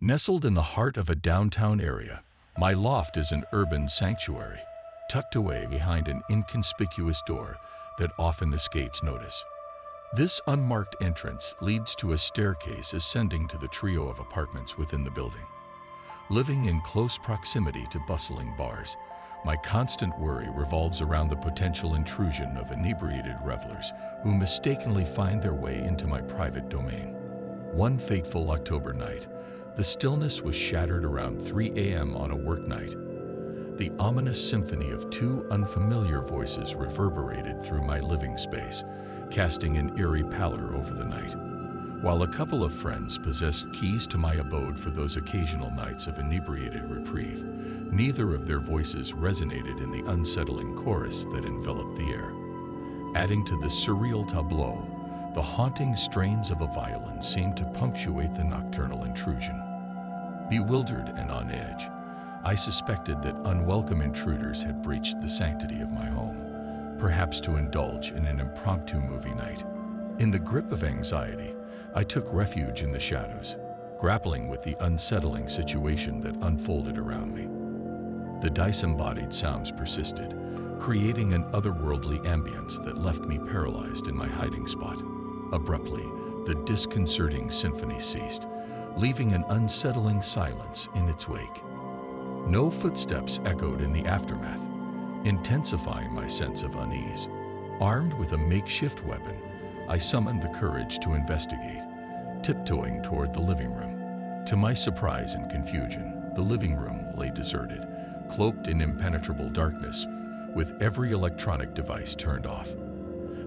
Nestled in the heart of a downtown area, my loft is an urban sanctuary, tucked away behind an inconspicuous door that often escapes notice. This unmarked entrance leads to a staircase ascending to the trio of apartments within the building. Living in close proximity to bustling bars, my constant worry revolves around the potential intrusion of inebriated revelers who mistakenly find their way into my private domain. One fateful October night, the stillness was shattered around 3 a.m. on a work night. The ominous symphony of two unfamiliar voices reverberated through my living space, casting an eerie pallor over the night. While a couple of friends possessed keys to my abode for those occasional nights of inebriated reprieve, neither of their voices resonated in the unsettling chorus that enveloped the air. Adding to the surreal tableau, the haunting strains of a violin seemed to punctuate the nocturnal intrusion. Bewildered and on edge, I suspected that unwelcome intruders had breached the sanctity of my home, perhaps to indulge in an impromptu movie night. In the grip of anxiety, I took refuge in the shadows, grappling with the unsettling situation that unfolded around me. The disembodied sounds persisted, creating an otherworldly ambience that left me paralyzed in my hiding spot. Abruptly, the disconcerting symphony ceased, leaving an unsettling silence in its wake. No footsteps echoed in the aftermath, intensifying my sense of unease. Armed with a makeshift weapon, I summoned the courage to investigate, tiptoeing toward the living room. To my surprise and confusion, the living room lay deserted, cloaked in impenetrable darkness, with every electronic device turned off.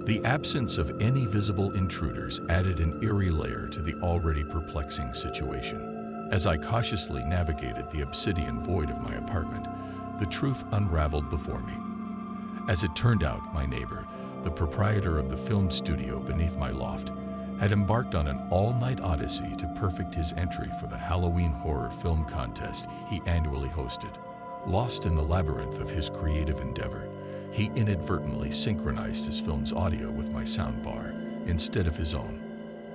The absence of any visible intruders added an eerie layer to the already perplexing situation. As I cautiously navigated the obsidian void of my apartment, the truth unraveled before me. As it turned out, my neighbor, the proprietor of the film studio beneath my loft, had embarked on an all-night odyssey to perfect his entry for the Halloween horror film contest he annually hosted. Lost in the labyrinth of his creative endeavor, he inadvertently synchronized his film's audio with my soundbar instead of his own.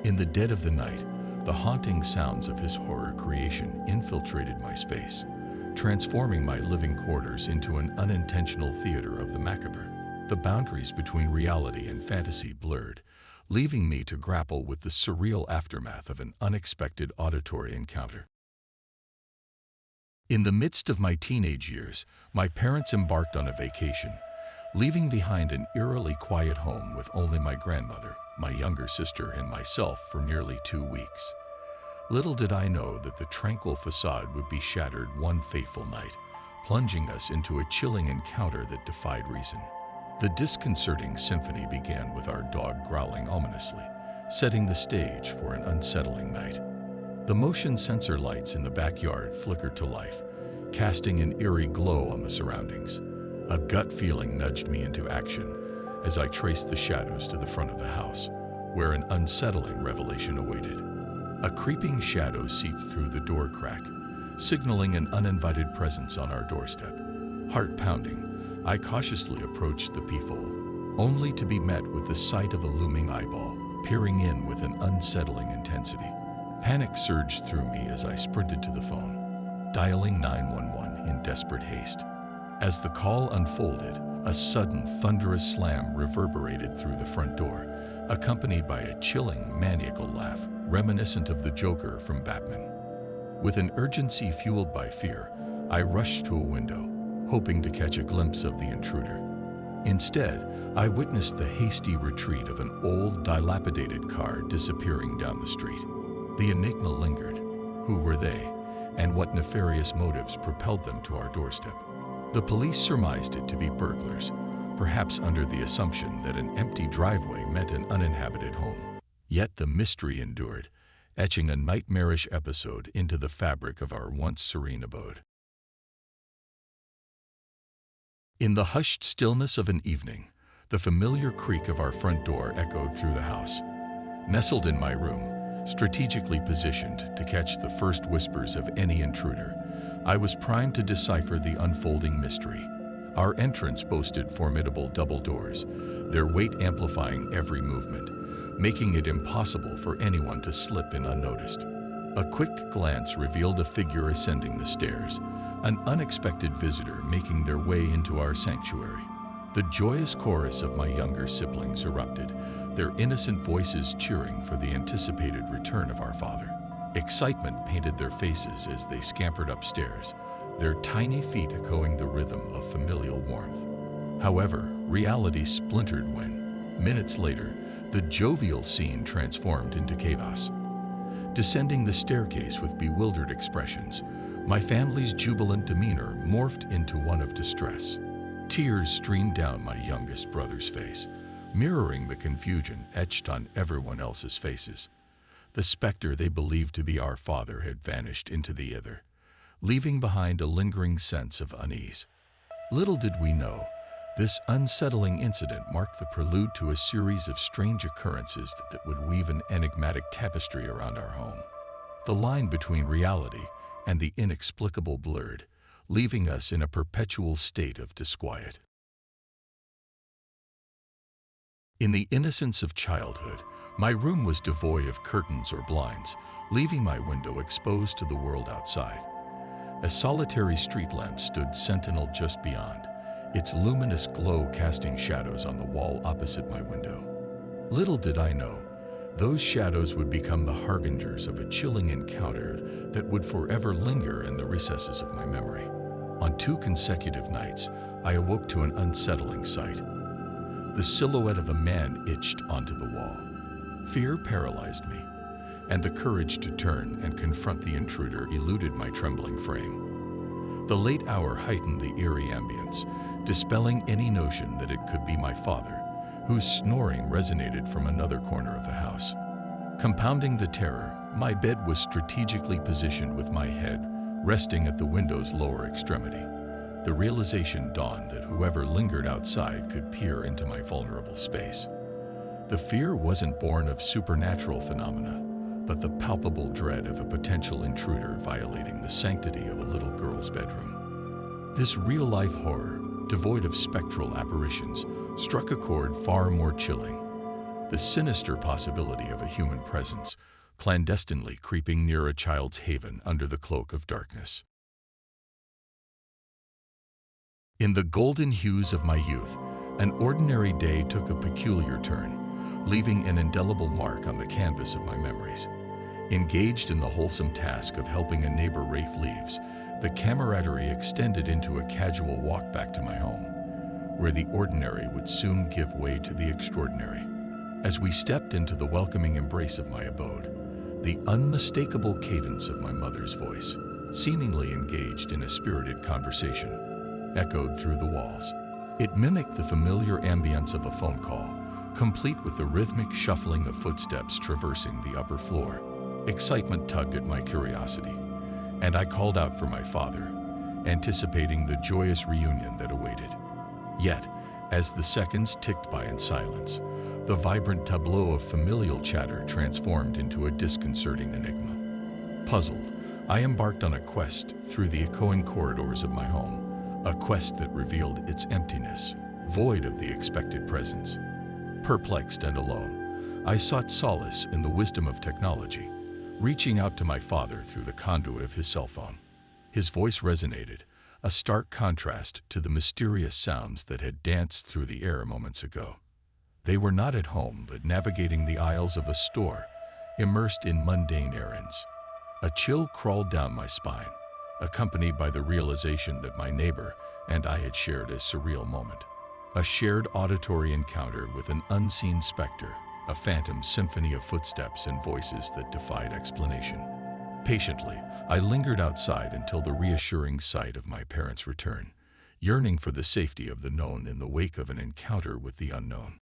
In the dead of the night, the haunting sounds of his horror creation infiltrated my space, transforming my living quarters into an unintentional theater of the macabre. The boundaries between reality and fantasy blurred, leaving me to grapple with the surreal aftermath of an unexpected auditory encounter. In the midst of my teenage years, my parents embarked on a vacation, leaving behind an eerily quiet home with only my grandmother, my younger sister, and myself for nearly 2 weeks. Little did I know that the tranquil facade would be shattered one fateful night, plunging us into a chilling encounter that defied reason. The disconcerting symphony began with our dog growling ominously, setting the stage for an unsettling night. The motion sensor lights in the backyard flickered to life, casting an eerie glow on the surroundings. A gut feeling nudged me into action as I traced the shadows to the front of the house, where an unsettling revelation awaited. A creeping shadow seeped through the door crack, signaling an uninvited presence on our doorstep. Heart pounding, I cautiously approached the peephole, only to be met with the sight of a looming eyeball, peering in with an unsettling intensity. Panic surged through me as I sprinted to the phone, dialing 911 in desperate haste. As the call unfolded, a sudden thunderous slam reverberated through the front door, accompanied by a chilling, maniacal laugh, reminiscent of the Joker from Batman. With an urgency fueled by fear, I rushed to a window, hoping to catch a glimpse of the intruder. Instead, I witnessed the hasty retreat of an old, dilapidated car disappearing down the street. The enigma lingered. Who were they, and what nefarious motives propelled them to our doorstep? The police surmised it to be burglars, perhaps under the assumption that an empty driveway meant an uninhabited home. Yet the mystery endured, etching a nightmarish episode into the fabric of our once serene abode. In the hushed stillness of an evening, the familiar creak of our front door echoed through the house. Nestled in my room, strategically positioned to catch the first whispers of any intruder, I was primed to decipher the unfolding mystery. Our entrance boasted formidable double doors, their weight amplifying every movement, making it impossible for anyone to slip in unnoticed. A quick glance revealed a figure ascending the stairs, an unexpected visitor making their way into our sanctuary. The joyous chorus of my younger siblings erupted, their innocent voices cheering for the anticipated return of our father. Excitement painted their faces as they scampered upstairs, their tiny feet echoing the rhythm of familial warmth. However, reality splintered when, minutes later, the jovial scene transformed into chaos. Descending the staircase with bewildered expressions, my family's jubilant demeanor morphed into one of distress. Tears streamed down my youngest brother's face, mirroring the confusion etched on everyone else's faces. The specter they believed to be our father had vanished into the ether, leaving behind a lingering sense of unease. Little did we know, this unsettling incident marked the prelude to a series of strange occurrences that would weave an enigmatic tapestry around our home. The line between reality and the inexplicable blurred, leaving us in a perpetual state of disquiet. In the innocence of childhood, my room was devoid of curtains or blinds, leaving my window exposed to the world outside. A solitary street lamp stood sentinel just beyond, its luminous glow casting shadows on the wall opposite my window. Little did I know, those shadows would become the harbingers of a chilling encounter that would forever linger in the recesses of my memory. On 2 consecutive nights, I awoke to an unsettling sight. The silhouette of a man etched onto the wall. Fear paralyzed me, and the courage to turn and confront the intruder eluded my trembling frame. The late hour heightened the eerie ambience, dispelling any notion that it could be my father, whose snoring resonated from another corner of the house. Compounding the terror, my bed was strategically positioned with my head resting at the window's lower extremity. The realization dawned that whoever lingered outside could peer into my vulnerable space. The fear wasn't born of supernatural phenomena, but the palpable dread of a potential intruder violating the sanctity of a little girl's bedroom. This real-life horror, devoid of spectral apparitions, struck a chord far more chilling. The sinister possibility of a human presence, clandestinely creeping near a child's haven under the cloak of darkness. In the golden hues of my youth, an ordinary day took a peculiar turn, leaving an indelible mark on the canvas of my memories. Engaged in the wholesome task of helping a neighbor rake leaves, the camaraderie extended into a casual walk back to my home, where the ordinary would soon give way to the extraordinary. As we stepped into the welcoming embrace of my abode, the unmistakable cadence of my mother's voice, seemingly engaged in a spirited conversation, echoed through the walls. It mimicked the familiar ambience of a phone call, complete with the rhythmic shuffling of footsteps traversing the upper floor. Excitement tugged at my curiosity, and I called out for my father, anticipating the joyous reunion that awaited. Yet, as the seconds ticked by in silence, the vibrant tableau of familial chatter transformed into a disconcerting enigma. Puzzled, I embarked on a quest through the echoing corridors of my home, a quest that revealed its emptiness, void of the expected presence. Perplexed and alone, I sought solace in the wisdom of technology, reaching out to my father through the conduit of his cell phone. His voice resonated, a stark contrast to the mysterious sounds that had danced through the air moments ago. They were not at home, but navigating the aisles of a store, immersed in mundane errands. A chill crawled down my spine, accompanied by the realization that my neighbor and I had shared a surreal moment. A shared auditory encounter with an unseen specter, a phantom symphony of footsteps and voices that defied explanation. Patiently, I lingered outside until the reassuring sight of my parents' return, yearning for the safety of the known in the wake of an encounter with the unknown.